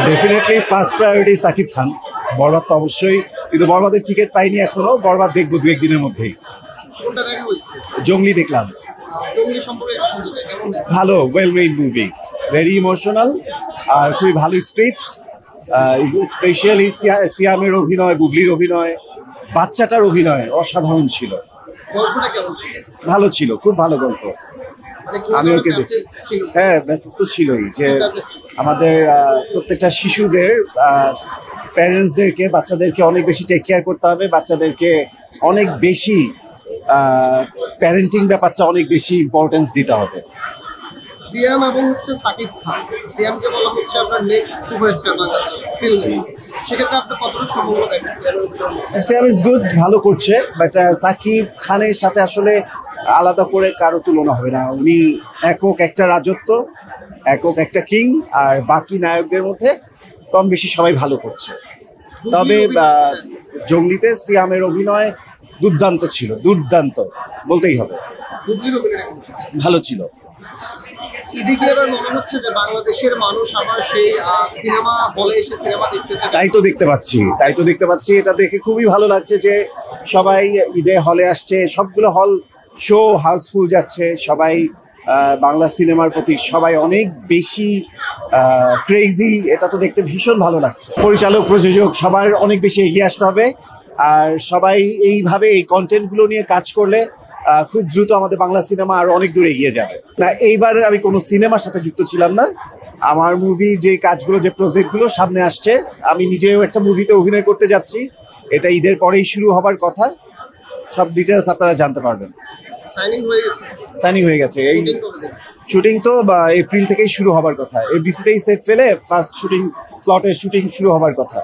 Definitely first priority Shakib Khan. বরবাদ তো অবশ্যই, কিন্তু বরবাদের টিকিট পাইনি এখনো। বরবাদ দেখবো 2-1 দিনের মধ্যেই। জঙ্গলি দেখলাম, ভালো, well made movie, very emotional আর খুবই ভালো স্ক্রিপ্ট। স্পেশালি সিয়ামের অভিনয়, বুবলির অভিনয়, বাচ্চাটার অভিনয় অসাধারণ ছিল। ভালো ছিল, খুব ভালো গল্প। আমি ওকে দেখছি। হ্যাঁ, মেসেজ তো ছিলই যে আমাদের প্রত্যেকটা শিশুদের প্যারেন্টসদেরকে, বাচ্চাদেরকে অনেক বেশি টেক কেয়ার করতে হবে। বাচ্চাদেরকে অনেক বেশি প্যারেন্টিং ব্যাপারটা অনেক বেশি ইম্পর্টেন্স দিতে হবে। সিয়াম এবং হচ্ছে সাকিব খান, সিয়ামকে বলা হচ্ছে আপনার নেক্সট সুপারস্টার বাংলাদেশ ফিল্মে। সেক্ষেত্রে আপনি কতটুকু সম্ভাবনা দেখেন? সিয়াম ইজ গুড, ভালো করছে, বাট সাকিব খানের সাথে আসলে আলাদা করে কারো তুলনা হবে না। উনি একক একটা রাজত্ব, একক একটা কিং, আর বাকি নায়কদের মধ্যে কম বেশি সবাই ভালো করছে। তবে জঙ্গলিতে সিয়ামের অভিনয় দুর্দান্ত ছিল, দুর্দান্ত বলতেই হবে, ভালো ছিল। এদিকে এবার মনে হচ্ছে যে বাংলাদেশের মানুষ আবার সেই সিনেমা হলে এসে সিনেমা দেখতে, তাই তো দেখতে পাচ্ছি। এটা দেখে খুবই ভালো লাগছে যে সবাই ঈদে হলে আসছে, সবগুলো হল শো হাউসফুল যাচ্ছে। সবাই বাংলা সিনেমার প্রতি সবাই অনেক বেশি ক্রেজি। এটা তো দেখতে ভীষণ ভালো লাগছে। পরিচালক, প্রযোজক সবার অনেক বেশি এগিয়ে আসতে হবে, আর সবাই এইভাবে এই কন্টেন্টগুলো নিয়ে কাজ করলে খুব দ্রুত আমাদের বাংলা সিনেমা আরো অনেক দূর এগিয়ে যাবে। না, এইবার আমি কোনো সিনেমার সাথে যুক্ত ছিলাম না। আমার মুভি যে কাজগুলো, যে প্রজেক্টগুলো সামনে আসছে, আমি নিজেও একটা মুভিতে অভিনয় করতে যাচ্ছি। এটা ঈদের পরেই শুরু হবার কথা। সব ডিটেলস আপনারা জানতে পারবেন। সাইনিং হয়ে গেছে। এই শুটিং তো এপ্রিল থেকেই শুরু হবার কথা। এফডিসিতেই সেট ফেলে ফার্স্ট শুটিং স্লটের শুটিং শুরু হবার কথা।